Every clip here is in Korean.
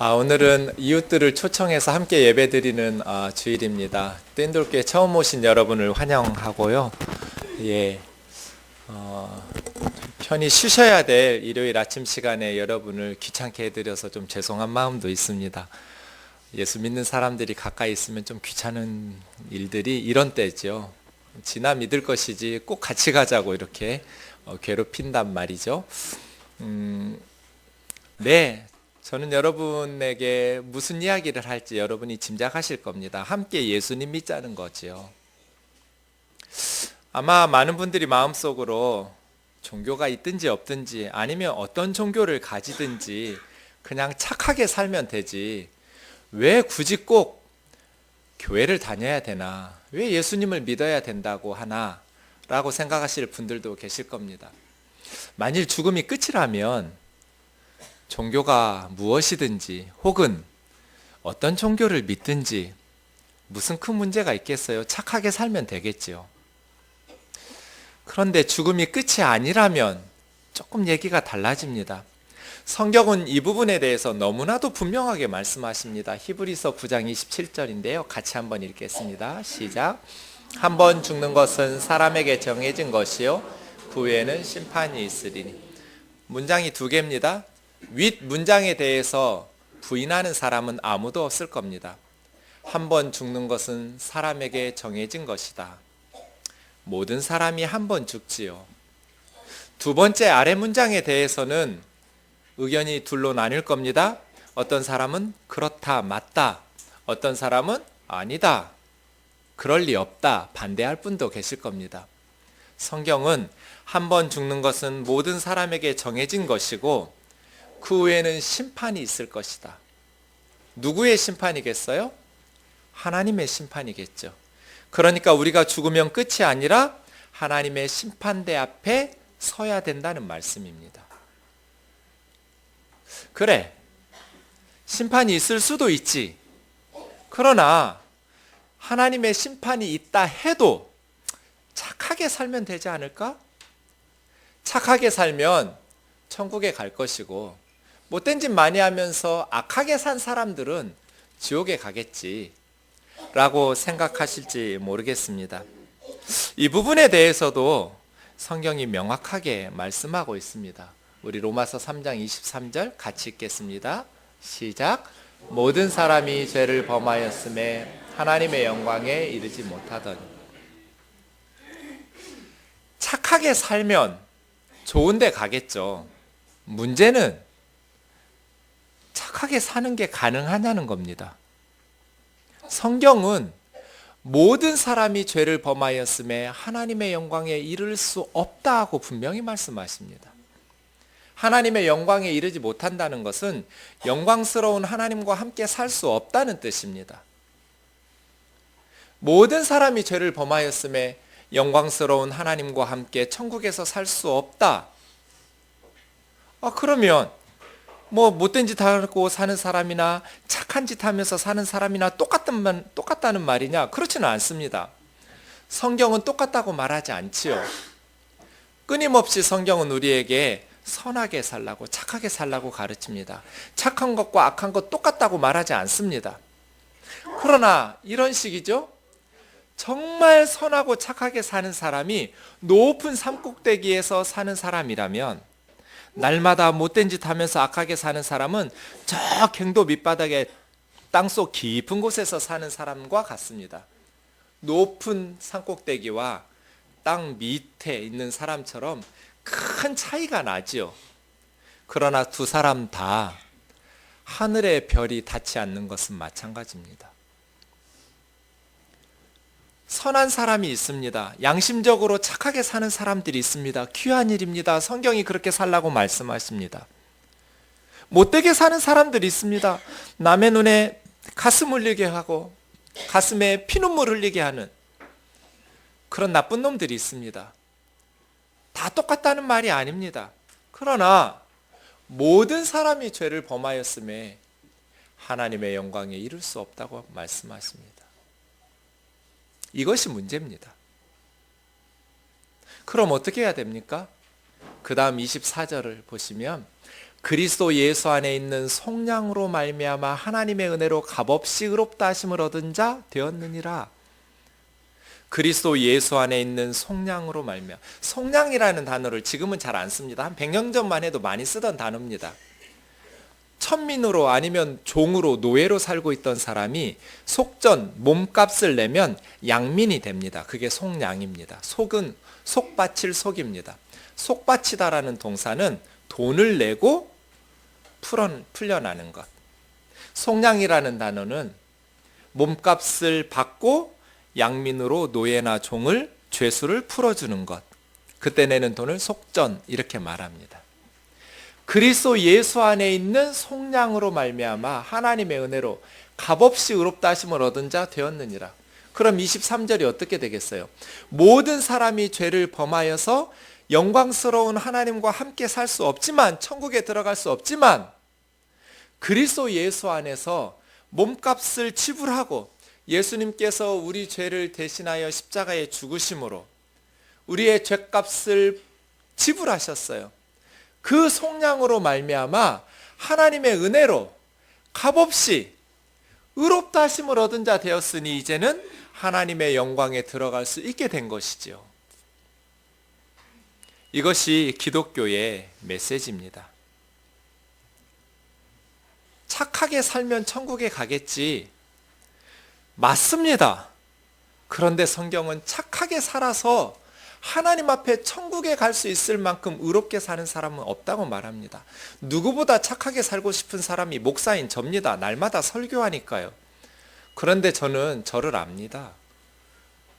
오늘은 이웃들을 초청해서 함께 예배드리는 주일입니다. 뗀돌교회 처음 오신 여러분을 환영하고요. 예, 편히 쉬셔야 될 일요일 아침 시간에 여러분을 귀찮게 해드려서 좀 죄송한 마음도 있습니다. 예수 믿는 사람들이 가까이 있으면 좀 귀찮은 일들이 이런 때죠. 지나 믿을 것이지 꼭 같이 가자고 이렇게 괴롭힌단 말이죠. 네. 저는 여러분에게 무슨 이야기를 할지 여러분이 짐작하실 겁니다. 함께 예수님 믿자는 거지요. 아마 많은 분들이 마음속으로 종교가 있든지 없든지 아니면 어떤 종교를 가지든지 그냥 착하게 살면 되지 왜 굳이 꼭 교회를 다녀야 되나, 왜 예수님을 믿어야 된다고 하나 라고 생각하실 분들도 계실 겁니다. 만일 죽음이 끝이라면 종교가 무엇이든지 혹은 어떤 종교를 믿든지 무슨 큰 문제가 있겠어요? 착하게 살면 되겠지요. 그런데 죽음이 끝이 아니라면 조금 얘기가 달라집니다. 성경은 이 부분에 대해서 너무나도 분명하게 말씀하십니다. 히브리서 9장 27절인데요. 같이 한번 읽겠습니다. 시작. 한 번 죽는 것은 사람에게 정해진 것이요 그 후에는 심판이 있으리니. 문장이 두 개입니다. 윗 문장에 대해서 부인하는 사람은 아무도 없을 겁니다. 한 번 죽는 것은 사람에게 정해진 것이다. 모든 사람이 한 번 죽지요. 두 번째 아래 문장에 대해서는 의견이 둘로 나뉠 겁니다. 어떤 사람은 그렇다, 맞다. 어떤 사람은 아니다, 그럴 리 없다, 반대할 분도 계실 겁니다. 성경은 한 번 죽는 것은 모든 사람에게 정해진 것이고 그 후에는 심판이 있을 것이다. 누구의 심판이겠어요? 하나님의 심판이겠죠. 그러니까 우리가 죽으면 끝이 아니라 하나님의 심판대 앞에 서야 된다는 말씀입니다. 그래, 심판이 있을 수도 있지. 그러나 하나님의 심판이 있다 해도 착하게 살면 되지 않을까? 착하게 살면 천국에 갈 것이고 못된 짓 많이 하면서 악하게 산 사람들은 지옥에 가겠지 라고 생각하실지 모르겠습니다. 이 부분에 대해서도 성경이 명확하게 말씀하고 있습니다. 우리 로마서 3장 23절 같이 읽겠습니다. 시작. 모든 사람이 죄를 범하였음에 하나님의 영광에 이르지 못하더니. 착하게 살면 좋은 데 가겠죠. 문제는 착하게 사는 게 가능하냐는 겁니다. 성경은 모든 사람이 죄를 범하였음에 하나님의 영광에 이를 수 없다고 분명히 말씀하십니다. 하나님의 영광에 이르지 못한다는 것은 영광스러운 하나님과 함께 살 수 없다는 뜻입니다. 모든 사람이 죄를 범하였음에 영광스러운 하나님과 함께 천국에서 살 수 없다. 그러면 못된 짓 하고 사는 사람이나 착한 짓 하면서 사는 사람이나 똑같다는 말이냐? 그렇지는 않습니다. 성경은 똑같다고 말하지 않지요. 끊임없이 성경은 우리에게 선하게 살라고, 착하게 살라고 가르칩니다. 착한 것과 악한 것 똑같다고 말하지 않습니다. 그러나 이런 식이죠. 정말 선하고 착하게 사는 사람이 높은 산꼭대기에서 사는 사람이라면 날마다 못된 짓 하면서 악하게 사는 사람은 저 경도 밑바닥에 땅속 깊은 곳에서 사는 사람과 같습니다. 높은 산꼭대기와 땅 밑에 있는 사람처럼 큰 차이가 나지요. 그러나 두 사람 다 하늘의 별이 닿지 않는 것은 마찬가지입니다. 선한 사람이 있습니다. 양심적으로 착하게 사는 사람들이 있습니다. 귀한 일입니다. 성경이 그렇게 살라고 말씀하십니다. 못되게 사는 사람들이 있습니다. 남의 눈에 가슴 흘리게 하고 가슴에 피눈물 흘리게 하는 그런 나쁜 놈들이 있습니다. 다 똑같다는 말이 아닙니다. 그러나 모든 사람이 죄를 범하였음에 하나님의 영광에 이를 수 없다고 말씀하십니다. 이것이 문제입니다. 그럼 어떻게 해야 됩니까? 그 다음 24절을 보시면 그리스도 예수 안에 있는 속량으로 말미암아 하나님의 은혜로 값없이 의롭다 하심을 얻은 자 되었느니라. 그리스도 예수 안에 있는 속량으로 말미암아. 속량이라는 단어를 지금은 잘 안 씁니다. 한 100년 전만 해도 많이 쓰던 단어입니다. 천민으로 아니면 종으로 노예로 살고 있던 사람이 속전 몸값을 내면 양민이 됩니다. 그게 속량입니다. 속은 속바칠 속입니다. 속바치다라는 동사는 돈을 내고 풀려나는 것. 속량이라는 단어는 몸값을 받고 양민으로 노예나 종을 죄수를 풀어주는 것. 그때 내는 돈을 속전 이렇게 말합니다. 그리스도 예수 안에 있는 속량으로 말미암아 하나님의 은혜로 값없이 의롭다 하심을 얻은 자 되었느니라. 그럼 23절이 어떻게 되겠어요? 모든 사람이 죄를 범하여서 영광스러운 하나님과 함께 살 수 없지만, 천국에 들어갈 수 없지만, 그리스도 예수 안에서 몸값을 지불하고 예수님께서 우리 죄를 대신하여 십자가에 죽으심으로 우리의 죄값을 지불하셨어요. 그 속량으로 말미암아 하나님의 은혜로 값없이 의롭다 하심을 얻은 자 되었으니 이제는 하나님의 영광에 들어갈 수 있게 된 것이지요. 이것이 기독교의 메시지입니다. 착하게 살면 천국에 가겠지. 맞습니다. 그런데 성경은 착하게 살아서 하나님 앞에 천국에 갈 수 있을 만큼 의롭게 사는 사람은 없다고 말합니다. 누구보다 착하게 살고 싶은 사람이 목사인 접니다. 날마다 설교하니까요. 그런데 저는 저를 압니다.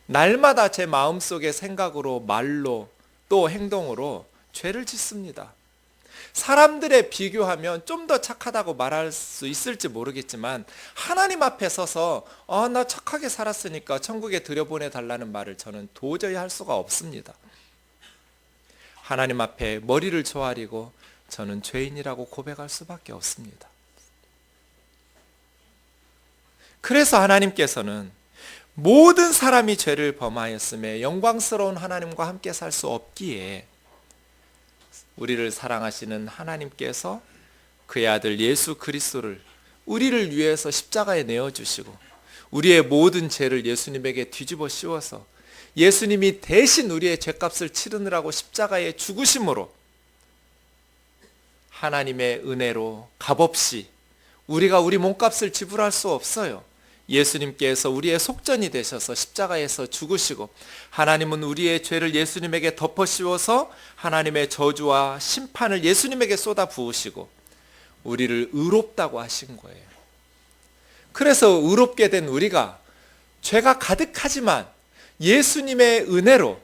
날마다 제 마음속의 생각으로, 말로, 또 행동으로 죄를 짓습니다. 사람들에 비교하면 좀 더 착하다고 말할 수 있을지 모르겠지만 하나님 앞에 서서 나 착하게 살았으니까 천국에 들여보내달라는 말을 저는 도저히 할 수가 없습니다. 하나님 앞에 머리를 조아리고 저는 죄인이라고 고백할 수밖에 없습니다. 그래서 하나님께서는 모든 사람이 죄를 범하였음에 영광스러운 하나님과 함께 살 수 없기에 우리를 사랑하시는 하나님께서 그의 아들 예수 그리스도를 우리를 위해서 십자가에 내어주시고 우리의 모든 죄를 예수님에게 뒤집어 씌워서 예수님이 대신 우리의 죄값을 치르느라고 십자가에 죽으심으로 하나님의 은혜로 값없이 우리가 우리 몸값을 지불할 수 없어요. 예수님께서 우리의 속전이 되셔서 십자가에서 죽으시고 하나님은 우리의 죄를 예수님에게 덮어 씌워서 하나님의 저주와 심판을 예수님에게 쏟아 부으시고 우리를 의롭다고 하신 거예요. 그래서 의롭게 된 우리가 죄가 가득하지만 예수님의 은혜로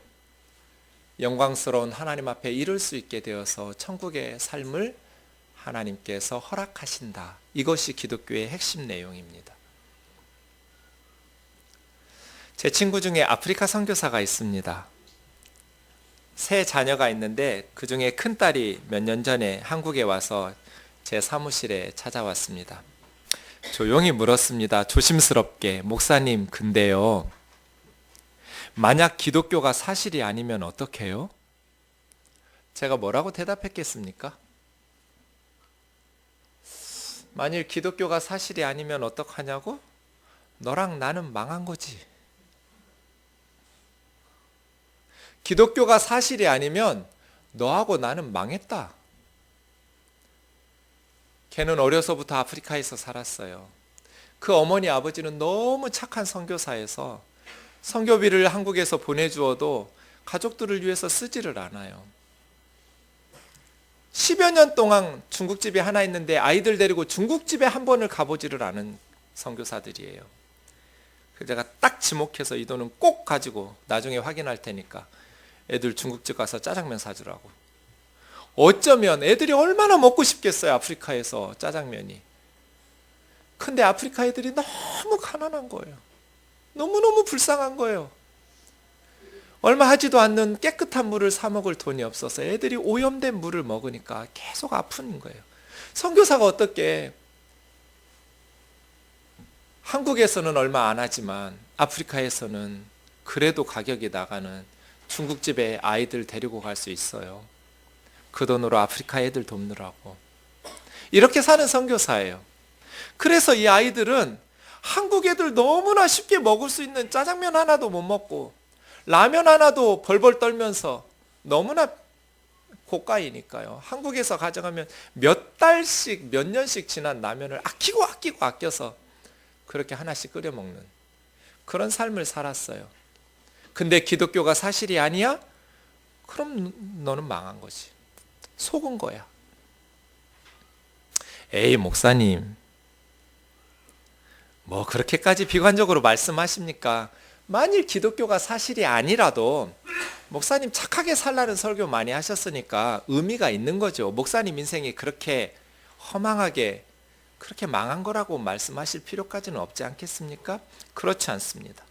영광스러운 하나님 앞에 이를 수 있게 되어서 천국의 삶을 하나님께서 허락하신다. 이것이 기독교의 핵심 내용입니다. 제 친구 중에 아프리카 선교사가 있습니다. 세 자녀가 있는데 그 중에 큰딸이 몇 년 전에 한국에 와서 제 사무실에 찾아왔습니다. 조용히 물었습니다. 조심스럽게. 목사님, 근데요, 만약 기독교가 사실이 아니면 어떡해요? 제가 뭐라고 대답했겠습니까? 만일 기독교가 사실이 아니면 어떡하냐고? 너랑 나는 망한 거지. 기독교가 사실이 아니면 너하고 나는 망했다. 걔는 어려서부터 아프리카에서 살았어요. 그 어머니 아버지는 너무 착한 선교사여서 선교비를 한국에서 보내주어도 가족들을 위해서 쓰지를 않아요. 10여 년 동안 중국집이 하나 있는데 아이들 데리고 중국집에 한 번을 가보지를 않은 선교사들이에요. 그래서 제가 딱 지목해서 이 돈은 꼭 가지고 나중에 확인할 테니까 애들 중국집 가서 짜장면 사주라고. 어쩌면 애들이 얼마나 먹고 싶겠어요. 아프리카에서 짜장면이. 근데 아프리카 애들이 너무 가난한 거예요. 너무너무 불쌍한 거예요. 얼마 하지도 않는 깨끗한 물을 사 먹을 돈이 없어서 애들이 오염된 물을 먹으니까 계속 아픈 거예요. 선교사가 어떻게 한국에서는 얼마 안 하지만 아프리카에서는 그래도 가격이 나가는 중국집에 아이들 데리고 갈 수 있어요. 그 돈으로 아프리카 애들 돕느라고. 이렇게 사는 선교사예요. 그래서 이 아이들은 한국 애들 너무나 쉽게 먹을 수 있는 짜장면 하나도 못 먹고 라면 하나도 벌벌 떨면서 너무나 고가이니까요. 한국에서 가져가면 몇 달씩 몇 년씩 지난 라면을 아껴서 그렇게 하나씩 끓여 먹는 그런 삶을 살았어요. 근데 기독교가 사실이 아니야? 그럼 너는 망한 거지. 속은 거야. 에이, 목사님, 뭐 그렇게까지 비관적으로 말씀하십니까? 만일 기독교가 사실이 아니라도 목사님 착하게 살라는 설교 많이 하셨으니까 의미가 있는 거죠. 목사님 인생이 그렇게 허망하게 그렇게 망한 거라고 말씀하실 필요까지는 없지 않겠습니까? 그렇지 않습니다.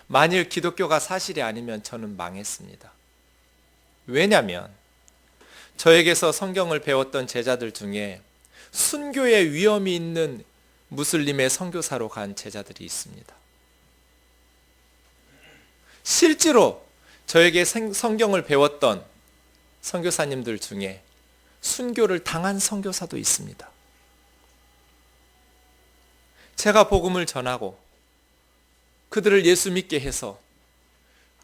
만일 기독교가 사실이 아니면 저는 망했습니다. 왜냐하면 저에게서 성경을 배웠던 제자들 중에 순교의 위험이 있는 무슬림의 선교사로 간 제자들이 있습니다. 실제로 저에게 성경을 배웠던 선교사님들 중에 순교를 당한 선교사도 있습니다. 제가 복음을 전하고 그들을 예수 믿게 해서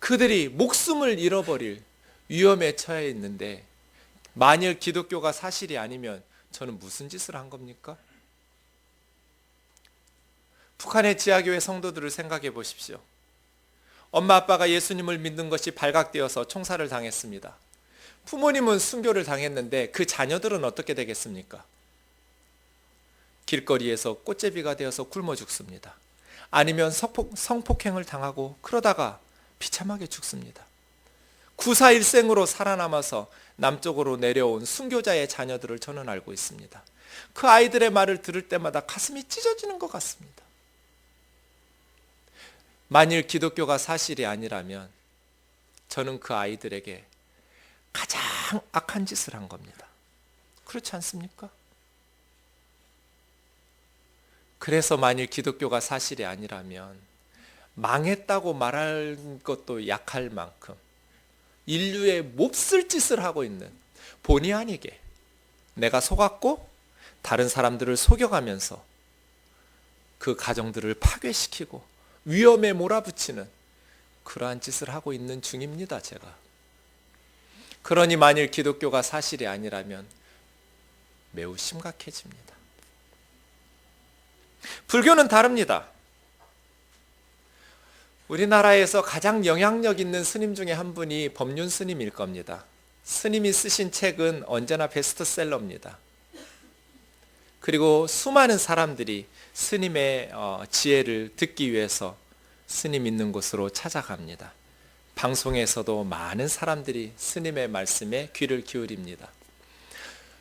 그들이 목숨을 잃어버릴 위험에 처해 있는데 만일 기독교가 사실이 아니면 저는 무슨 짓을 한 겁니까? 북한의 지하교회 성도들을 생각해 보십시오. 엄마 아빠가 예수님을 믿는 것이 발각되어서 총살을 당했습니다. 부모님은 순교를 당했는데 그 자녀들은 어떻게 되겠습니까? 길거리에서 꽃제비가 되어서 굶어 죽습니다. 아니면 성폭행을 당하고 그러다가 비참하게 죽습니다. 구사일생으로 살아남아서 남쪽으로 내려온 순교자의 자녀들을 저는 알고 있습니다. 그 아이들의 말을 들을 때마다 가슴이 찢어지는 것 같습니다. 만일 기독교가 사실이 아니라면 저는 그 아이들에게 가장 악한 짓을 한 겁니다. 그렇지 않습니까? 그래서 만일 기독교가 사실이 아니라면 망했다고 말할 것도 약할 만큼 인류의 몹쓸 짓을 하고 있는 본의 아니게 내가 속았고 다른 사람들을 속여가면서 그 가정들을 파괴시키고 위험에 몰아붙이는 그러한 짓을 하고 있는 중입니다, 제가. 그러니 만일 기독교가 사실이 아니라면 매우 심각해집니다. 불교는 다릅니다. 우리나라에서 가장 영향력 있는 스님 중에 한 분이 법륜 스님일 겁니다. 스님이 쓰신 책은 언제나 베스트셀러입니다. 그리고 수많은 사람들이 스님의 지혜를 듣기 위해서 스님 있는 곳으로 찾아갑니다. 방송에서도 많은 사람들이 스님의 말씀에 귀를 기울입니다.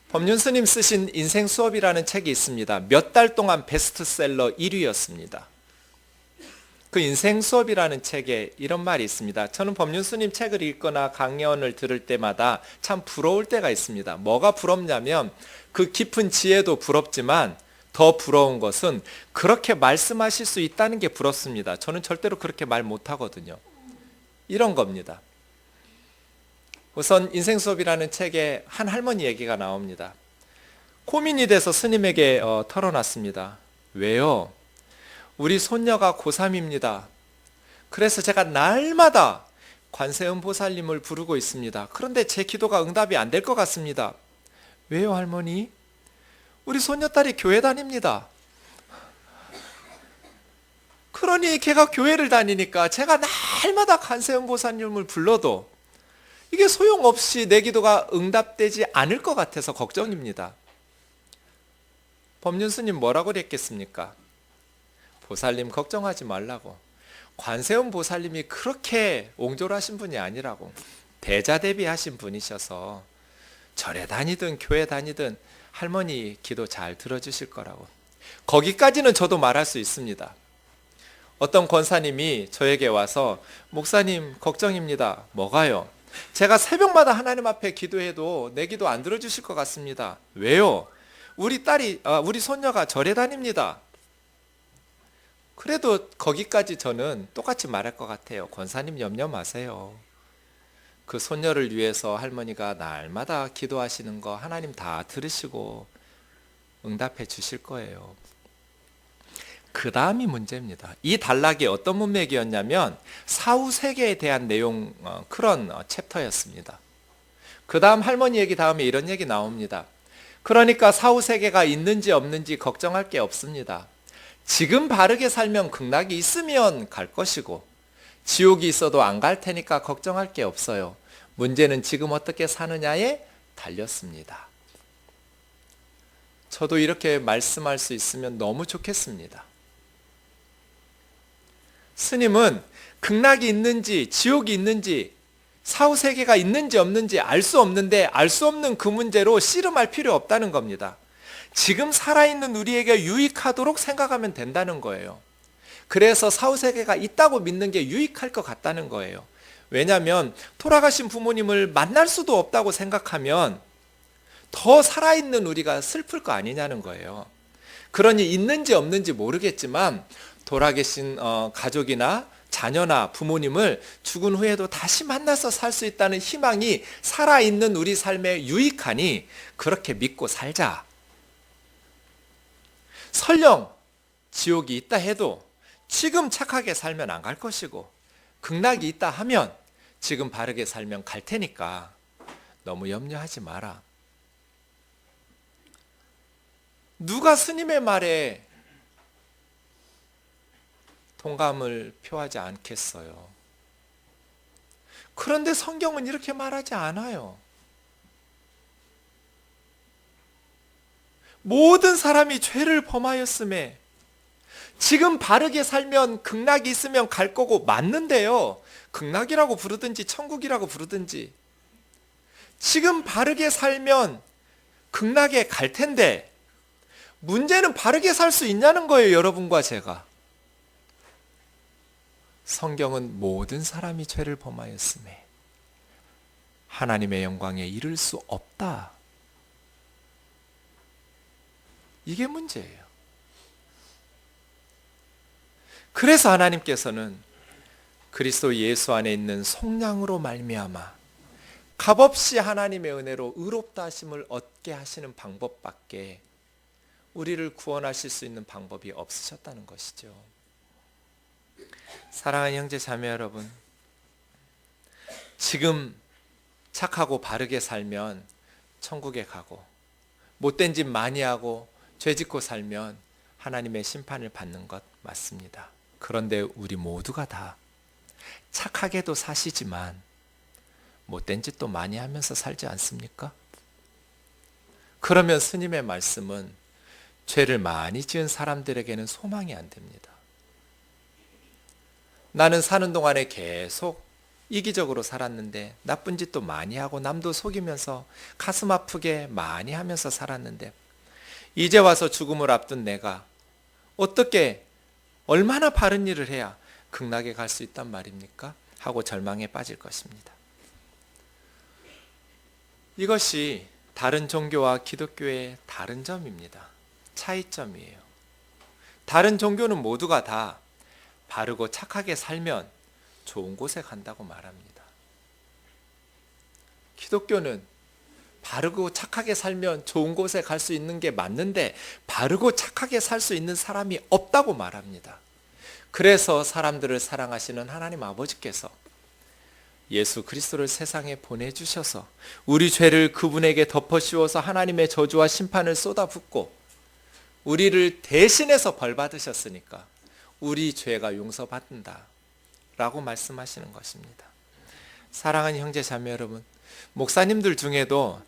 법륜 스님 쓰신 인생 수업이라는 책이 있습니다. 몇 달 동안 베스트셀러 1위였습니다. 그 인생 수업이라는 책에 이런 말이 있습니다. 저는 법륜 스님 책을 읽거나 강연을 들을 때마다 참 부러울 때가 있습니다. 뭐가 부럽냐면 그 깊은 지혜도 부럽지만 더 부러운 것은 그렇게 말씀하실 수 있다는 게 부럽습니다. 저는 절대로 그렇게 말 못하거든요. 이런 겁니다. 우선 인생 수업이라는 책에 한 할머니 얘기가 나옵니다. 고민이 돼서 스님에게 털어놨습니다. 왜요? 우리 손녀가 고3입니다. 그래서 제가 날마다 관세음 보살님을 부르고 있습니다. 그런데 제 기도가 응답이 안 될 것 같습니다. 왜요, 할머니? 우리 손녀딸이 교회 다닙니다. 그러니 걔가 교회를 다니니까 제가 날마다 관세음 보살님을 불러도 이게 소용없이 내 기도가 응답되지 않을 것 같아서 걱정입니다. 법륜 스님 뭐라고 그랬겠습니까? 보살님 걱정하지 말라고. 관세음 보살님이 그렇게 옹졸하신 분이 아니라고. 대자대비하신 분이셔서 절에 다니든 교회 다니든 할머니 기도 잘 들어주실 거라고. 거기까지는 저도 말할 수 있습니다. 어떤 권사님이 저에게 와서 목사님 걱정입니다. 뭐가요? 제가 새벽마다 하나님 앞에 기도해도 내 기도 안 들어주실 것 같습니다. 왜요? 우리 손녀가 절에 다닙니다. 그래도 거기까지 저는 똑같이 말할 것 같아요. 권사님 염려 마세요. 그 손녀를 위해서 할머니가 날마다 기도하시는 거 하나님 다 들으시고 응답해 주실 거예요. 그 다음이 문제입니다. 이 단락이 어떤 문맥이었냐면 사후 세계에 대한 내용 그런 챕터였습니다. 그 다음 할머니 얘기 다음에 이런 얘기 나옵니다. 그러니까 사후 세계가 있는지 없는지 걱정할 게 없습니다. 지금 바르게 살면 극락이 있으면 갈 것이고 지옥이 있어도 안 갈 테니까 걱정할 게 없어요. 문제는 지금 어떻게 사느냐에 달렸습니다. 저도 이렇게 말씀할 수 있으면 너무 좋겠습니다. 스님은 극락이 있는지 지옥이 있는지 사후 세계가 있는지 없는지 알 수 없는데 알 수 없는 그 문제로 씨름할 필요 없다는 겁니다. 지금 살아있는 우리에게 유익하도록 생각하면 된다는 거예요. 그래서 사후 세계가 있다고 믿는 게 유익할 것 같다는 거예요. 왜냐하면 돌아가신 부모님을 만날 수도 없다고 생각하면 더 살아있는 우리가 슬플 거 아니냐는 거예요. 그러니 있는지 없는지 모르겠지만 돌아계신 가족이나 자녀나 부모님을 죽은 후에도 다시 만나서 살 수 있다는 희망이 살아있는 우리 삶에 유익하니 그렇게 믿고 살자. 설령 지옥이 있다 해도 지금 착하게 살면 안 갈 것이고 극락이 있다 하면 지금 바르게 살면 갈 테니까 너무 염려하지 마라. 누가 스님의 말에 동감을 표하지 않겠어요. 그런데 성경은 이렇게 말하지 않아요. 모든 사람이 죄를 범하였음에 지금 바르게 살면 극락이 있으면 갈 거고 맞는데요. 극락이라고 부르든지 천국이라고 부르든지 지금 바르게 살면 극락에 갈 텐데 문제는 바르게 살 수 있냐는 거예요. 여러분과 제가. 성경은 모든 사람이 죄를 범하였음에 하나님의 영광에 이를 수 없다. 이게 문제예요. 그래서 하나님께서는 그리스도 예수 안에 있는 속량으로 말미암아 값없이 하나님의 은혜로 의롭다 하심을 얻게 하시는 방법밖에 우리를 구원하실 수 있는 방법이 없으셨다는 것이죠. 사랑하는 형제 자매 여러분, 지금 착하고 바르게 살면 천국에 가고 못된 짓 많이 하고 죄 짓고 살면 하나님의 심판을 받는 것 맞습니다. 그런데 우리 모두가 다 착하게도 사시지만 못된 짓도 많이 하면서 살지 않습니까? 그러면 스님의 말씀은 죄를 많이 지은 사람들에게는 소망이 안 됩니다. 나는 사는 동안에 계속 이기적으로 살았는데 나쁜 짓도 많이 하고 남도 속이면서 가슴 아프게 많이 하면서 살았는데 이제 와서 죽음을 앞둔 내가 어떻게 얼마나 바른 일을 해야 극락에 갈 수 있단 말입니까? 하고 절망에 빠질 것입니다. 이것이 다른 종교와 기독교의 다른 점입니다. 차이점이에요. 다른 종교는 모두가 다 바르고 착하게 살면 좋은 곳에 간다고 말합니다. 기독교는 바르고 착하게 살면 좋은 곳에 갈 수 있는 게 맞는데 바르고 착하게 살 수 있는 사람이 없다고 말합니다. 그래서 사람들을 사랑하시는 하나님 아버지께서 예수 그리스도를 세상에 보내주셔서 우리 죄를 그분에게 덮어씌워서 하나님의 저주와 심판을 쏟아붓고 우리를 대신해서 벌 받으셨으니까 우리 죄가 용서받는다 라고 말씀하시는 것입니다. 사랑하는 형제 자매 여러분, 목사님들 중에도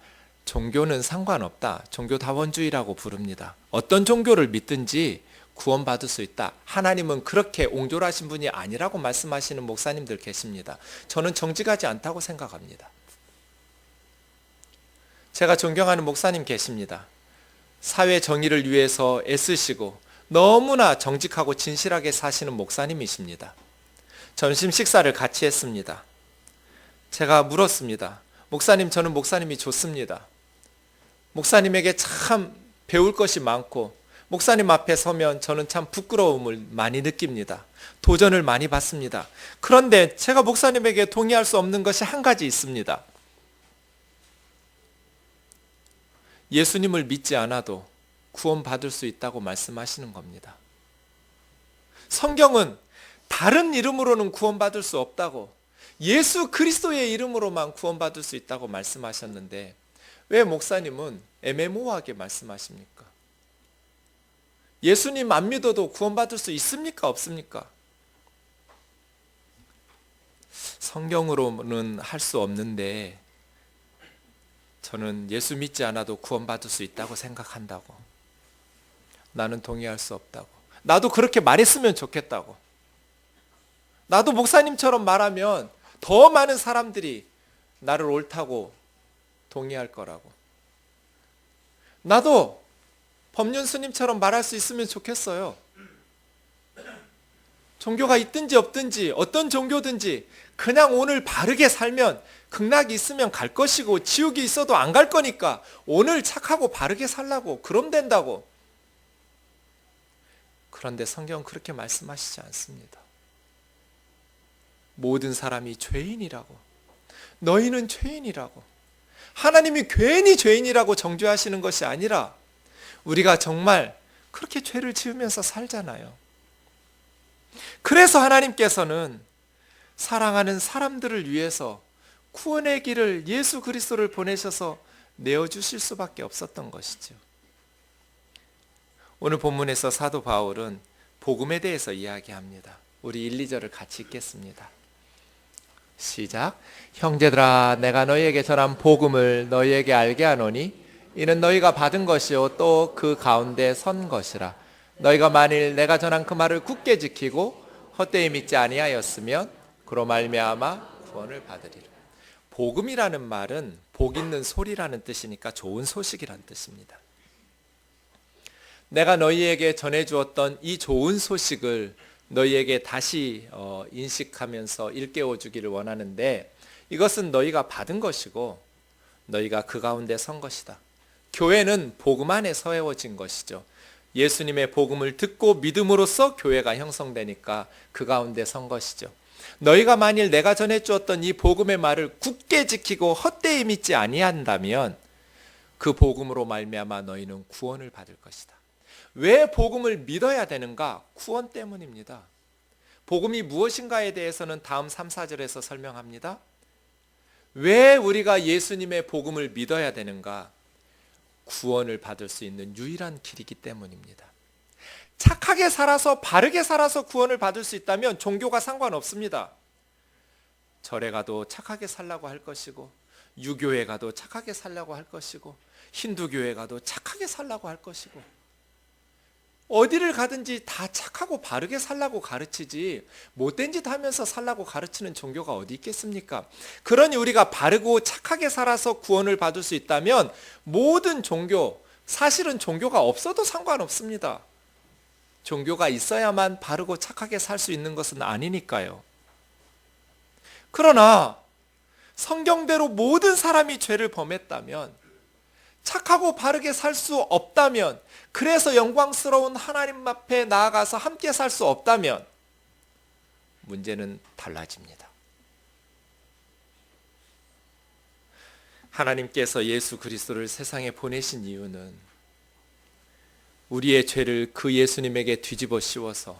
종교는 상관없다, 종교다원주의라고 부릅니다. 어떤 종교를 믿든지 구원받을 수 있다. 하나님은 그렇게 옹졸하신 분이 아니라고 말씀하시는 목사님들 계십니다. 저는 정직하지 않다고 생각합니다. 제가 존경하는 목사님 계십니다. 사회 정의를 위해서 애쓰시고 너무나 정직하고 진실하게 사시는 목사님이십니다. 점심 식사를 같이 했습니다. 제가 물었습니다. 목사님, 저는 목사님이 좋습니다. 목사님에게 참 배울 것이 많고 목사님 앞에 서면 저는 참 부끄러움을 많이 느낍니다. 도전을 많이 받습니다. 그런데 제가 목사님에게 동의할 수 없는 것이 한 가지 있습니다. 예수님을 믿지 않아도 구원받을 수 있다고 말씀하시는 겁니다. 성경은 다른 이름으로는 구원받을 수 없다고, 예수 그리스도의 이름으로만 구원받을 수 있다고 말씀하셨는데 왜 목사님은 애매모호하게 말씀하십니까? 예수님 안 믿어도 구원받을 수 있습니까? 없습니까? 성경으로는 할 수 없는데 저는 예수 믿지 않아도 구원받을 수 있다고 생각한다고. 나는 동의할 수 없다고. 나도 그렇게 말했으면 좋겠다고. 나도 목사님처럼 말하면 더 많은 사람들이 나를 옳다고 동의할 거라고. 나도 법륜 스님처럼 말할 수 있으면 좋겠어요. 종교가 있든지 없든지 어떤 종교든지 그냥 오늘 바르게 살면 극락이 있으면 갈 것이고 지옥이 있어도 안 갈 거니까 오늘 착하고 바르게 살라고, 그럼 된다고. 그런데 성경은 그렇게 말씀하시지 않습니다. 모든 사람이 죄인이라고, 너희는 죄인이라고, 하나님이 괜히 죄인이라고 정죄하시는 것이 아니라 우리가 정말 그렇게 죄를 지으면서 살잖아요. 그래서 하나님께서는 사랑하는 사람들을 위해서 구원의 길을, 예수 그리스도를 보내셔서 내어주실 수밖에 없었던 것이죠. 오늘 본문에서 사도 바울은 복음에 대해서 이야기합니다. 우리 1, 2절을 같이 읽겠습니다. 시작. 형제들아, 내가 너희에게 전한 복음을 너희에게 알게 하노니 이는 너희가 받은 것이요 또 그 가운데 선 것이라. 너희가 만일 내가 전한 그 말을 굳게 지키고 헛되이 믿지 아니하였으면 그로 말미암아 구원을 받으리라. 복음이라는 말은 복 있는 소리라는 뜻이니까 좋은 소식이라는 뜻입니다. 내가 너희에게 전해주었던 이 좋은 소식을 너희에게 다시 인식하면서 일깨워 주기를 원하는데, 이것은 너희가 받은 것이고 너희가 그 가운데 선 것이다. 교회는 복음 안에 세워진 것이죠. 예수님의 복음을 듣고 믿음으로써 교회가 형성되니까 그 가운데 선 것이죠. 너희가 만일 내가 전해주었던 이 복음의 말을 굳게 지키고 헛되이 믿지 아니한다면 그 복음으로 말미암아 너희는 구원을 받을 것이다. 왜 복음을 믿어야 되는가? 구원 때문입니다. 복음이 무엇인가에 대해서는 다음 3, 4절에서 설명합니다. 왜 우리가 예수님의 복음을 믿어야 되는가? 구원을 받을 수 있는 유일한 길이기 때문입니다. 착하게 살아서 바르게 살아서 구원을 받을 수 있다면 종교가 상관없습니다. 절에 가도 착하게 살라고 할 것이고, 유교에 가도 착하게 살라고 할 것이고, 힌두교에 가도 착하게 살라고 할 것이고, 어디를 가든지 다 착하고 바르게 살라고 가르치지 못된 짓 하면서 살라고 가르치는 종교가 어디 있겠습니까? 그러니 우리가 바르고 착하게 살아서 구원을 받을 수 있다면 모든 종교, 사실은 종교가 없어도 상관없습니다. 종교가 있어야만 바르고 착하게 살 수 있는 것은 아니니까요. 그러나 성경대로 모든 사람이 죄를 범했다면, 착하고 바르게 살 수 없다면, 그래서 영광스러운 하나님 앞에 나아가서 함께 살 수 없다면 문제는 달라집니다. 하나님께서 예수 그리스도를 세상에 보내신 이유는 우리의 죄를 그 예수님에게 뒤집어 씌워서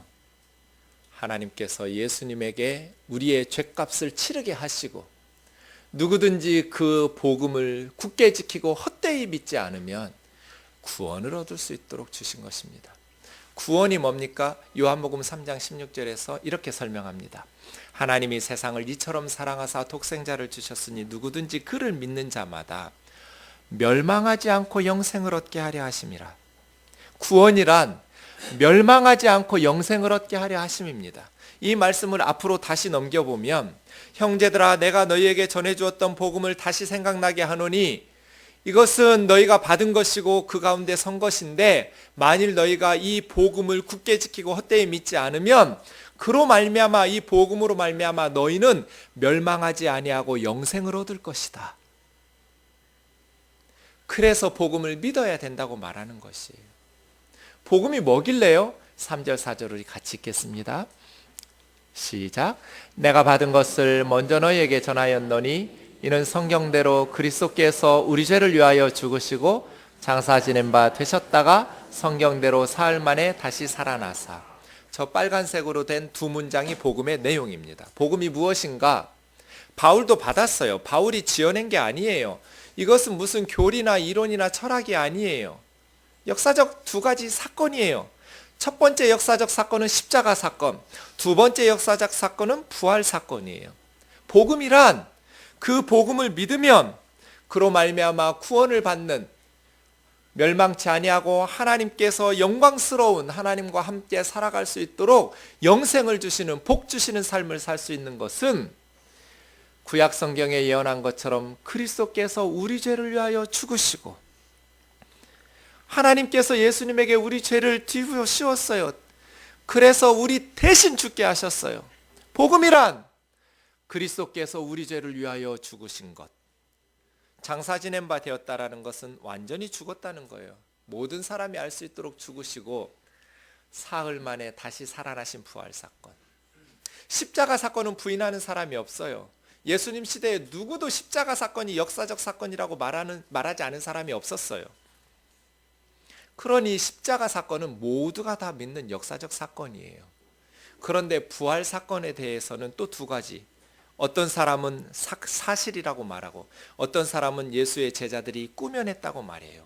하나님께서 예수님에게 우리의 죄값을 치르게 하시고, 누구든지 그 복음을 굳게 지키고 헛되이 믿지 않으면 구원을 얻을 수 있도록 주신 것입니다. 구원이 뭡니까? 요한복음 3장 16절에서 이렇게 설명합니다. 하나님이 세상을 이처럼 사랑하사 독생자를 주셨으니 누구든지 그를 믿는 자마다 멸망하지 않고 영생을 얻게 하려 하심이라. 구원이란 멸망하지 않고 영생을 얻게 하려 하심입니다. 이 말씀을 앞으로 다시 넘겨보면, 형제들아, 내가 너희에게 전해주었던 복음을 다시 생각나게 하노니 이것은 너희가 받은 것이고 그 가운데 선 것인데, 만일 너희가 이 복음을 굳게 지키고 헛되이 믿지 않으면 그로 말미암아, 이 복음으로 말미암아 너희는 멸망하지 아니하고 영생을 얻을 것이다. 그래서 복음을 믿어야 된다고 말하는 것이에요. 복음이 뭐길래요? 3절 4절을 같이 읽겠습니다. 시작. 내가 받은 것을 먼저 너희에게 전하였노니 이는 성경대로 그리스도께서 우리 죄를 위하여 죽으시고 장사 지낸 바 되셨다가 성경대로 사흘 만에 다시 살아나사. 저 빨간색으로 된 두 문장이 복음의 내용입니다. 복음이 무엇인가? 바울도 받았어요. 바울이 지어낸 게 아니에요. 이것은 무슨 교리나 이론이나 철학이 아니에요. 역사적 두 가지 사건이에요. 첫 번째 역사적 사건은 십자가 사건, 두 번째 역사적 사건은 부활 사건이에요. 복음이란 그 복음을 믿으면 그로 말미암아 구원을 받는, 멸망치 아니하고 하나님께서 영광스러운 하나님과 함께 살아갈 수 있도록 영생을 주시는, 복 주시는 삶을 살 수 있는 것은 구약 성경에 예언한 것처럼 그리스도께서 우리 죄를 위하여 죽으시고 하나님께서 예수님에게 우리 죄를 뒤로 씌웠어요. 그래서 우리 대신 죽게 하셨어요. 복음이란 그리스도께서 우리 죄를 위하여 죽으신 것. 장사 지낸 바 되었다라는 것은 완전히 죽었다는 거예요. 모든 사람이 알 수 있도록 죽으시고 사흘 만에 다시 살아나신 부활 사건. 십자가 사건은 부인하는 사람이 없어요. 예수님 시대에 누구도 십자가 사건이 역사적 사건이라고 말하지 않은 사람이 없었어요. 그러니 십자가 사건은 모두가 다 믿는 역사적 사건이에요. 그런데 부활 사건에 대해서는 또 두 가지. 어떤 사람은 사실이라고 말하고 어떤 사람은 예수의 제자들이 꾸며냈다고 말해요.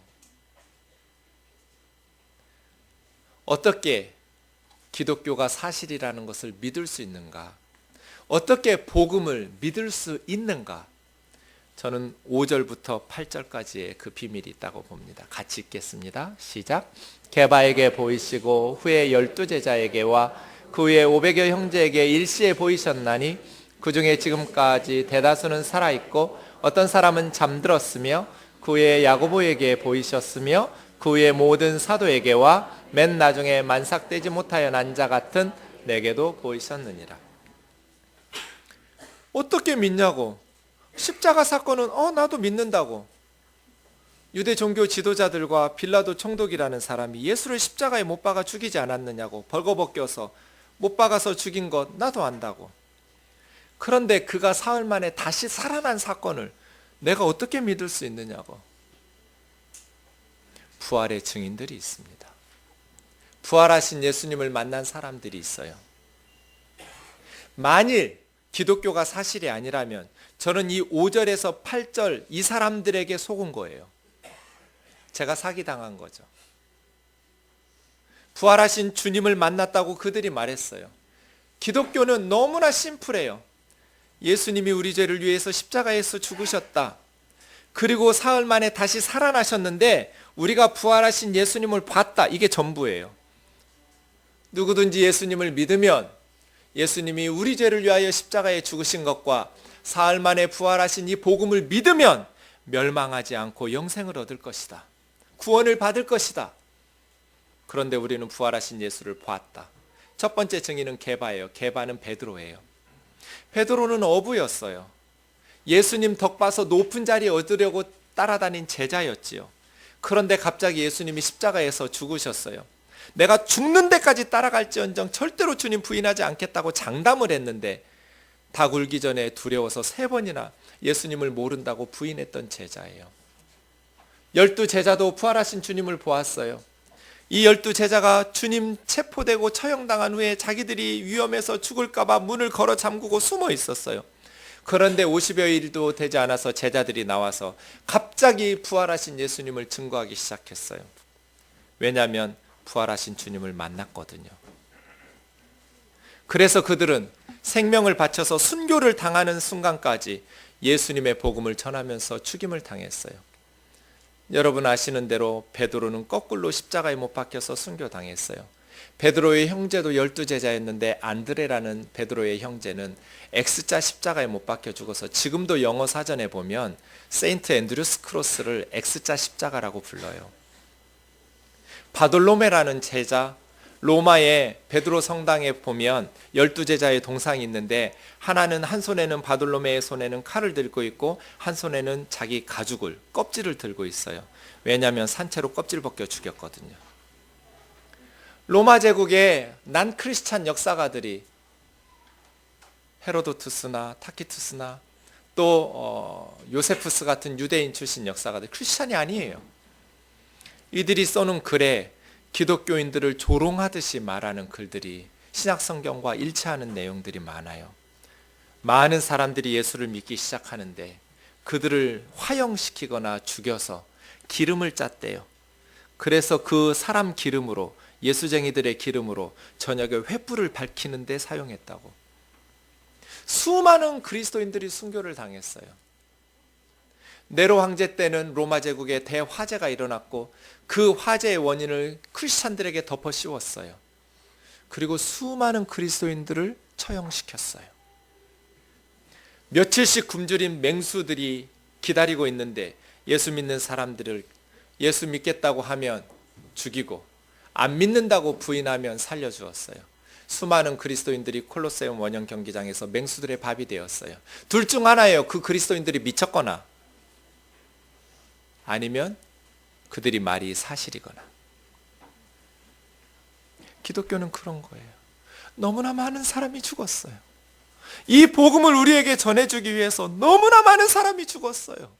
어떻게 기독교가 사실이라는 것을 믿을 수 있는가? 어떻게 복음을 믿을 수 있는가? 저는 5절부터 8절까지의 그 비밀이 있다고 봅니다. 같이 읽겠습니다. 시작. 게바에게 보이시고 후에 12제자에게와 그 후에 500여 형제에게 일시에 보이셨나니 그 중에 지금까지 대다수는 살아있고 어떤 사람은 잠들었으며 그 후에 야고보에게 보이셨으며 그 후에 모든 사도에게와 맨 나중에 만삭되지 못하여 난 자 같은 내게도 보이셨느니라. 어떻게 믿냐고. 십자가 사건은 나도 믿는다고. 유대 종교 지도자들과 빌라도 총독이라는 사람이 예수를 십자가에 못 박아 죽이지 않았느냐고. 벌거벗겨서 못 박아서 죽인 것 나도 안다고. 그런데 그가 사흘 만에 다시 살아난 사건을 내가 어떻게 믿을 수 있느냐고. 부활의 증인들이 있습니다. 부활하신 예수님을 만난 사람들이 있어요. 만일 기독교가 사실이 아니라면 저는 이 5절에서 8절 이 사람들에게 속은 거예요. 제가 사기당한 거죠. 부활하신 주님을 만났다고 그들이 말했어요. 기독교는 너무나 심플해요. 예수님이 우리 죄를 위해서 십자가에서 죽으셨다. 그리고 사흘 만에 다시 살아나셨는데 우리가 부활하신 예수님을 봤다. 이게 전부예요. 누구든지 예수님을 믿으면 예수님이 우리 죄를 위하여 십자가에 죽으신 것과 사흘 만에 부활하신 이 복음을 믿으면 멸망하지 않고 영생을 얻을 것이다. 구원을 받을 것이다. 그런데 우리는 부활하신 예수를 보았다. 첫 번째 증인은 게바예요. 게바는 베드로예요. 베드로는 어부였어요. 예수님 덕 봐서 높은 자리 얻으려고 따라다닌 제자였지요. 그런데 갑자기 예수님이 십자가에서 죽으셨어요. 내가 죽는 데까지 따라갈지언정 절대로 주님 부인하지 않겠다고 장담을 했는데 닭 울기 전에 두려워서 3번이나 예수님을 모른다고 부인했던 제자예요. 12제자도 부활하신 주님을 보았어요. 이 12제자가 주님 체포되고 처형당한 후에 자기들이 위험해서 죽을까 봐 문을 걸어 잠그고 숨어 있었어요. 그런데 50여일도 되지 않아서 제자들이 나와서 갑자기 부활하신 예수님을 증거하기 시작했어요. 왜냐하면 부활하신 주님을 만났거든요. 그래서 그들은 생명을 바쳐서 순교를 당하는 순간까지 예수님의 복음을 전하면서 죽임을 당했어요. 여러분 아시는 대로 베드로는 거꾸로 십자가에 못 박혀서 순교당했어요. 베드로의 형제도 12제자였는데 안드레라는 베드로의 형제는 X자 십자가에 못 박혀 죽어서 지금도 영어 사전에 보면 세인트 앤드류스 크로스를 X자 십자가라고 불러요. 바돌로메라는 제자, 로마의 베드로 성당에 보면 12제자의 동상이 있는데 하나는 한 손에는 바돌로메의 손에는 칼을 들고 있고 한 손에는 자기 가죽을, 껍질을 들고 있어요. 왜냐하면 산채로 껍질 벗겨 죽였거든요. 로마 제국의 난 크리스찬 역사가들이 헤로도투스나 타키투스나 또 요세푸스 같은 유대인 출신 역사가들 크리스찬이 아니에요. 이들이 써놓은 글에 기독교인들을 조롱하듯이 말하는 글들이 신약 성경과 일치하는 내용들이 많아요. 많은 사람들이 예수를 믿기 시작하는데 그들을 화형시키거나 죽여서 기름을 짰대요. 그래서 그 사람 기름으로, 예수쟁이들의 기름으로 저녁에 횃불을 밝히는 데 사용했다고. 수많은 그리스도인들이 순교를 당했어요. 네로 황제 때는 로마 제국에 대화재가 일어났고 그 화재의 원인을 크리스찬들에게 덮어 씌웠어요. 그리고 수많은 그리스도인들을 처형시켰어요. 며칠씩 굶주린 맹수들이 기다리고 있는데 예수 믿는 사람들을 예수 믿겠다고 하면 죽이고 안 믿는다고 부인하면 살려주었어요. 수많은 그리스도인들이 콜로세움 원형 경기장에서 맹수들의 밥이 되었어요. 둘 중 하나예요. 그 그리스도인들이 미쳤거나 아니면 그들이 말이 사실이거나. 기독교는 그런 거예요. 너무나 많은 사람이 죽었어요. 이 복음을 우리에게 전해주기 위해서 너무나 많은 사람이 죽었어요.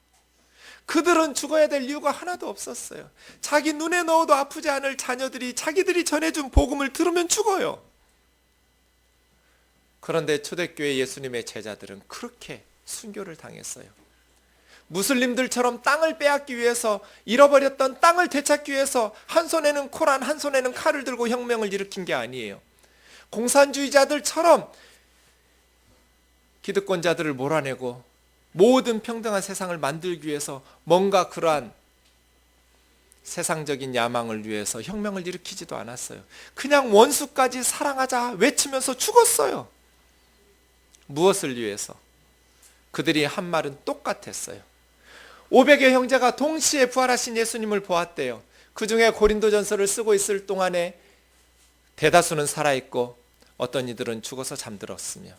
그들은 죽어야 될 이유가 하나도 없었어요. 자기 눈에 넣어도 아프지 않을 자녀들이 자기들이 전해준 복음을 들으면 죽어요. 그런데 초대교회 예수님의 제자들은 그렇게 순교를 당했어요. 무슬림들처럼 땅을 빼앗기 위해서, 잃어버렸던 땅을 되찾기 위해서 한 손에는 코란, 한 손에는 칼을 들고 혁명을 일으킨 게 아니에요. 공산주의자들처럼 기득권자들을 몰아내고 모든 평등한 세상을 만들기 위해서 뭔가 그러한 세상적인 야망을 위해서 혁명을 일으키지도 않았어요. 그냥 원수까지 사랑하자 외치면서 죽었어요. 무엇을 위해서? 그들이 한 말은 똑같았어요. 500여 형제가 동시에 부활하신 예수님을 보았대요. 그 중에 고린도전서를 쓰고 있을 동안에 대다수는 살아있고 어떤 이들은 죽어서 잠들었으며,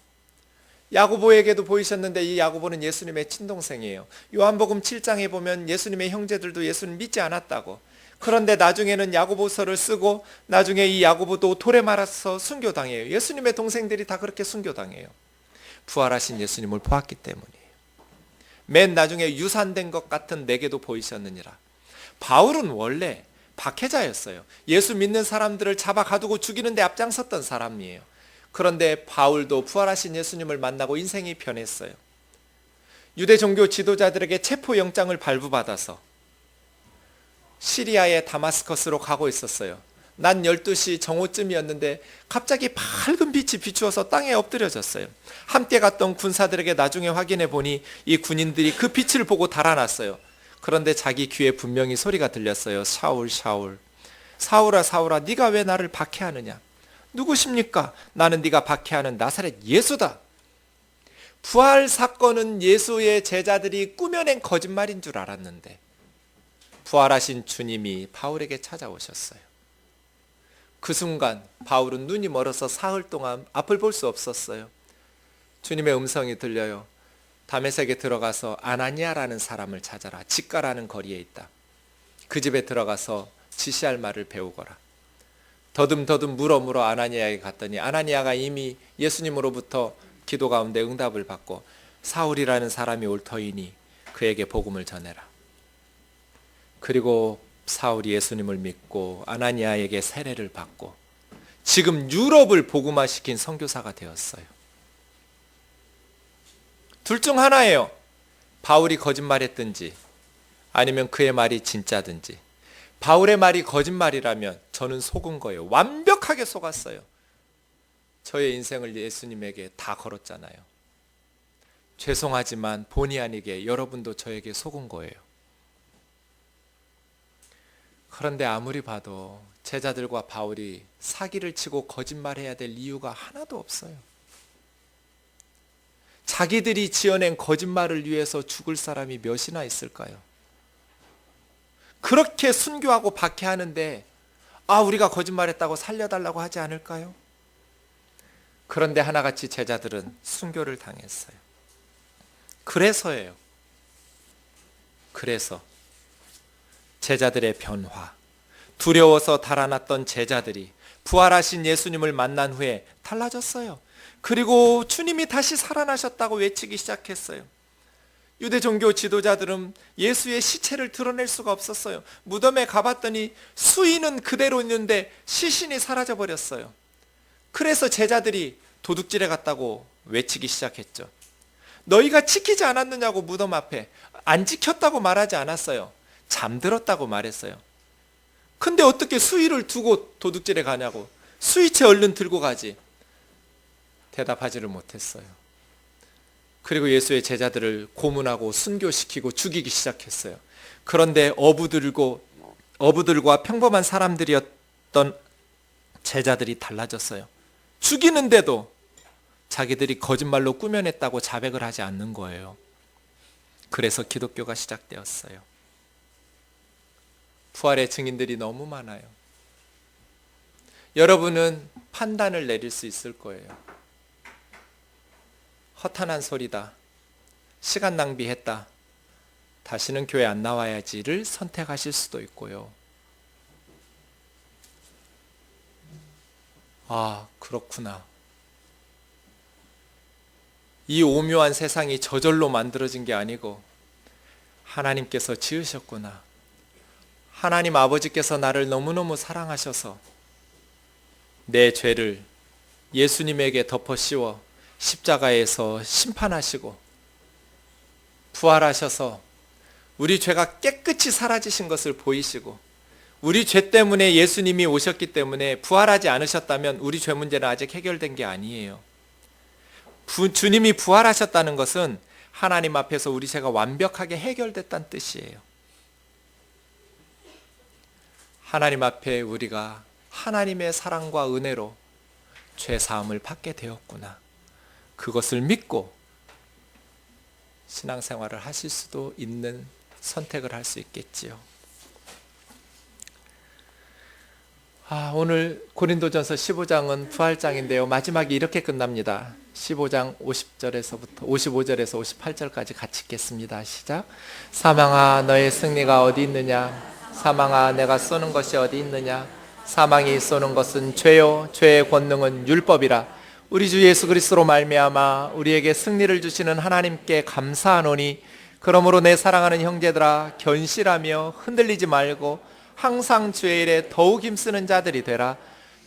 야고보에게도 보이셨는데 이 야고보는 예수님의 친동생이에요. 요한복음 7장에 보면 예수님의 형제들도 예수를 믿지 않았다고. 그런데 나중에는 야고보서를 쓰고 나중에 이 야고보도 돌에 말아서 순교당해요. 예수님의 동생들이 다 그렇게 순교당해요. 부활하신 예수님을 보았기 때문이에요. 맨 나중에 유산된 것 같은 내게도 보이셨느니라. 바울은 원래 박해자였어요. 예수 믿는 사람들을 잡아 가두고 죽이는 데 앞장섰던 사람이에요. 그런데 바울도 부활하신 예수님을 만나고 인생이 변했어요. 유대 종교 지도자들에게 체포영장을 발부받아서 시리아의 다마스커스로 가고 있었어요. 낮 12시 정오쯤이었는데 갑자기 밝은 빛이 비추어서 땅에 엎드려졌어요. 함께 갔던 군사들에게 나중에 확인해 보니 이 군인들이 그 빛을 보고 달아났어요. 그런데 자기 귀에 분명히 소리가 들렸어요. 샤울, 샤울, 사울아, 사울아, 네가 왜 나를 박해하느냐? 누구십니까? 나는 네가 박해하는 나사렛 예수다. 부활 사건은 예수의 제자들이 꾸며낸 거짓말인 줄 알았는데 부활하신 주님이 바울에게 찾아오셨어요. 그 순간 바울은 눈이 멀어서 사흘 동안 앞을 볼 수 없었어요. 주님의 음성이 들려요. 다메섹에 들어가서 아나니아라는 사람을 찾아라. 직가라는 거리에 있다. 그 집에 들어가서 지시할 말을 배우거라. 더듬더듬 물어 아나니아에게 갔더니 아나니아가 이미 예수님으로부터 기도 가운데 응답을 받고 사울이라는 사람이 올 터이니 그에게 복음을 전해라. 그리고 사울이 예수님을 믿고 아나니아에게 세례를 받고 지금 유럽을 복음화시킨 선교사가 되었어요. 둘 중 하나예요. 바울이 거짓말했든지 아니면 그의 말이 진짜든지. 바울의 말이 거짓말이라면 저는 속은 거예요. 완벽하게 속았어요. 저의 인생을 예수님에게 다 걸었잖아요. 죄송하지만 본의 아니게 여러분도 저에게 속은 거예요. 그런데 아무리 봐도 제자들과 바울이 사기를 치고 거짓말해야 될 이유가 하나도 없어요. 자기들이 지어낸 거짓말을 위해서 죽을 사람이 몇이나 있을까요? 그렇게 순교하고 박해하는데 우리가 거짓말했다고 살려달라고 하지 않을까요? 그런데 하나같이 제자들은 순교를 당했어요. 그래서예요. 그래서 제자들의 변화, 두려워서 달아났던 제자들이 부활하신 예수님을 만난 후에 달라졌어요. 그리고 주님이 다시 살아나셨다고 외치기 시작했어요. 유대 종교 지도자들은 예수의 시체를 드러낼 수가 없었어요. 무덤에 가봤더니 수인은 그대로 있는데 시신이 사라져 버렸어요. 그래서 제자들이 도둑질해 갔다고 외치기 시작했죠. 너희가 지키지 않았느냐고. 무덤 앞에 안 지켰다고 말하지 않았어요. 잠들었다고 말했어요. 근데 어떻게 수의를 두고 도둑질해 가냐고. 수의체 얼른 들고 가지. 대답하지를 못했어요. 그리고 예수의 제자들을 고문하고 순교시키고 죽이기 시작했어요. 그런데 어부들과 평범한 사람들이었던 제자들이 달라졌어요. 죽이는데도 자기들이 거짓말로 꾸며냈다고 자백을 하지 않는 거예요. 그래서 기독교가 시작되었어요. 부활의 증인들이 너무 많아요. 여러분은 판단을 내릴 수 있을 거예요. 허탄한 소리다. 시간 낭비했다. 다시는 교회 안 나와야지를 선택하실 수도 있고요. 아, 그렇구나. 이 오묘한 세상이 저절로 만들어진 게 아니고 하나님께서 지으셨구나. 하나님 아버지께서 나를 너무너무 사랑하셔서 내 죄를 예수님에게 덮어 씌워 십자가에서 심판하시고 부활하셔서 우리 죄가 깨끗이 사라지신 것을 보이시고 우리 죄 때문에 예수님이 오셨기 때문에 부활하지 않으셨다면 우리 죄 문제는 아직 해결된 게 아니에요. 주님이 부활하셨다는 것은 하나님 앞에서 우리 죄가 완벽하게 해결됐다는 뜻이에요. 하나님 앞에 우리가 하나님의 사랑과 은혜로 죄 사함을 받게 되었구나. 그것을 믿고 신앙생활을 하실 수도 있는 선택을 할 수 있겠지요. 오늘 고린도전서 15장은 부활장인데요. 마지막이 이렇게 끝납니다. 15장 50절에서부터 55절에서 58절까지 같이 읽겠습니다. 시작. 사망아 너의 승리가 어디 있느냐? 사망아 내가 쏘는 것이 어디 있느냐? 사망이 쏘는 것은 죄요 죄의 권능은 율법이라. 우리 주 예수 그리스도로 말미암아 우리에게 승리를 주시는 하나님께 감사하노니 그러므로 내 사랑하는 형제들아 견실하며 흔들리지 말고 항상 주의 일에 더욱 힘쓰는 자들이 되라.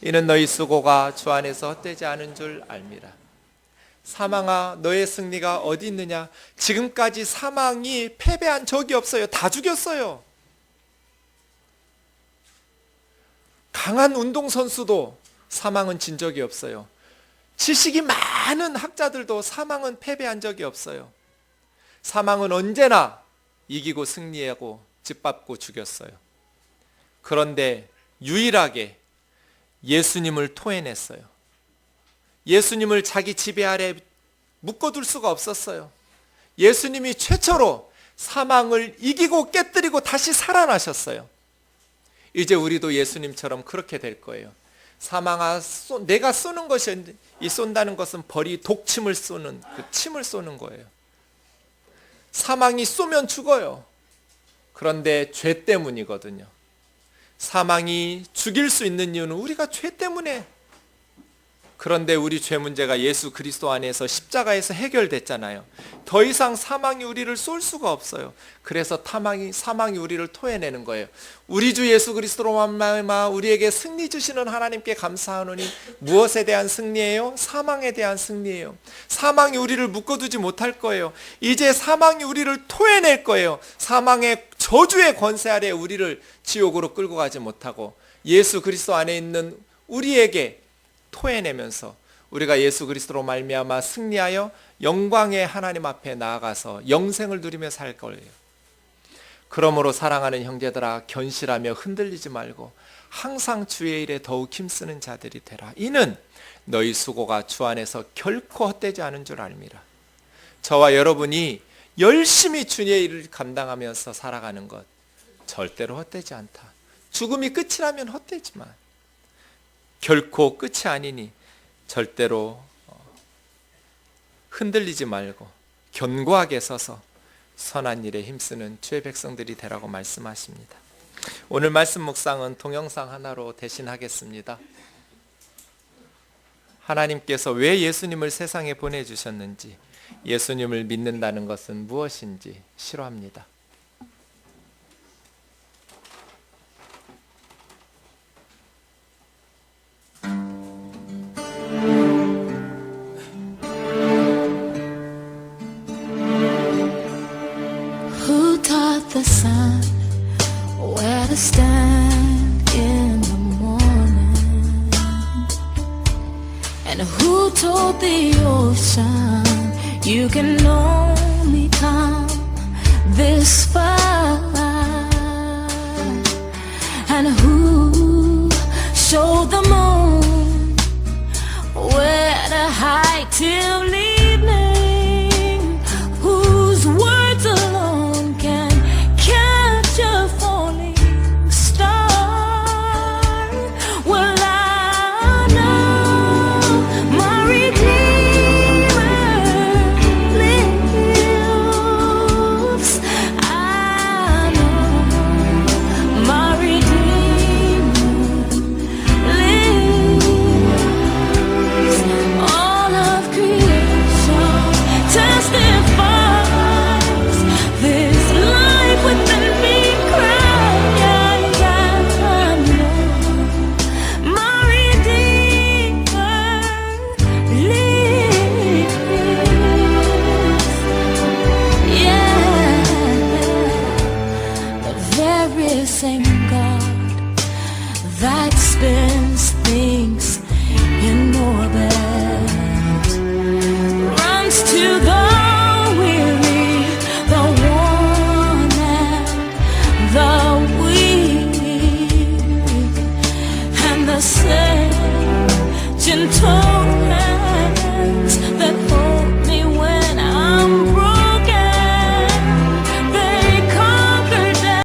이는 너희 수고가 주 안에서 헛되지 않은 줄 알미라. 사망아 너의 승리가 어디 있느냐? 지금까지 사망이 패배한 적이 없어요. 다 죽였어요. 강한 운동선수도 사망은 진 적이 없어요. 지식이 많은 학자들도 사망은 패배한 적이 없어요. 사망은 언제나 이기고 승리하고 짓밟고 죽였어요. 그런데 유일하게 예수님을 토해냈어요. 예수님을 자기 지배 아래 묶어둘 수가 없었어요. 예수님이 최초로 사망을 이기고 깨뜨리고 다시 살아나셨어요. 이제 우리도 예수님처럼 그렇게 될 거예요. 사망아 내가 쏘는 것이, 이 쏜다는 것은 벌이 독침을 쏘는 그 침을 쏘는 거예요. 사망이 쏘면 죽어요. 그런데 죄 때문이거든요. 사망이 죽일 수 있는 이유는 우리가 죄 때문에. 그런데 우리 죄 문제가 예수 그리스도 안에서 십자가에서 해결됐잖아요. 더 이상 사망이 우리를 쏠 수가 없어요. 그래서 사망이 우리를 토해내는 거예요. 우리 주 예수 그리스도로 말미암아 우리에게 승리 주시는 하나님께 감사하노니 무엇에 대한 승리예요? 사망에 대한 승리예요. 사망이 우리를 묶어두지 못할 거예요. 이제 사망이 우리를 토해낼 거예요. 사망의 저주의 권세 아래 우리를 지옥으로 끌고 가지 못하고 예수 그리스도 안에 있는 우리에게 토해내면서 우리가 예수 그리스도로 말미암아 승리하여 영광의 하나님 앞에 나아가서 영생을 누리며 살 거예요. 그러므로 사랑하는 형제들아 견실하며 흔들리지 말고 항상 주의 일에 더욱 힘쓰는 자들이 되라. 이는 너희 수고가 주 안에서 결코 헛되지 않은 줄 알미라. 저와 여러분이 열심히 주의 일을 감당하면서 살아가는 것 절대로 헛되지 않다. 죽음이 끝이라면 헛되지만 결코 끝이 아니니 절대로 흔들리지 말고 견고하게 서서 선한 일에 힘쓰는 주의 백성들이 되라고 말씀하십니다. 오늘 말씀 묵상은 동영상 하나로 대신하겠습니다. 하나님께서 왜 예수님을 세상에 보내주셨는지, 예수님을 믿는다는 것은 무엇인지 싫어합니다. Who taught the sun where to stand in the morning? And who told the ocean you can only come this far? And who showed the moon where to hide till evening? Whose words alone can catch a falling star? Well, I know my Redeemer lives. I know my Redeemer lives. All of creation testifies this life within me cries. I know my Redeemer lives. Yeah, the very same God that spins things in orbit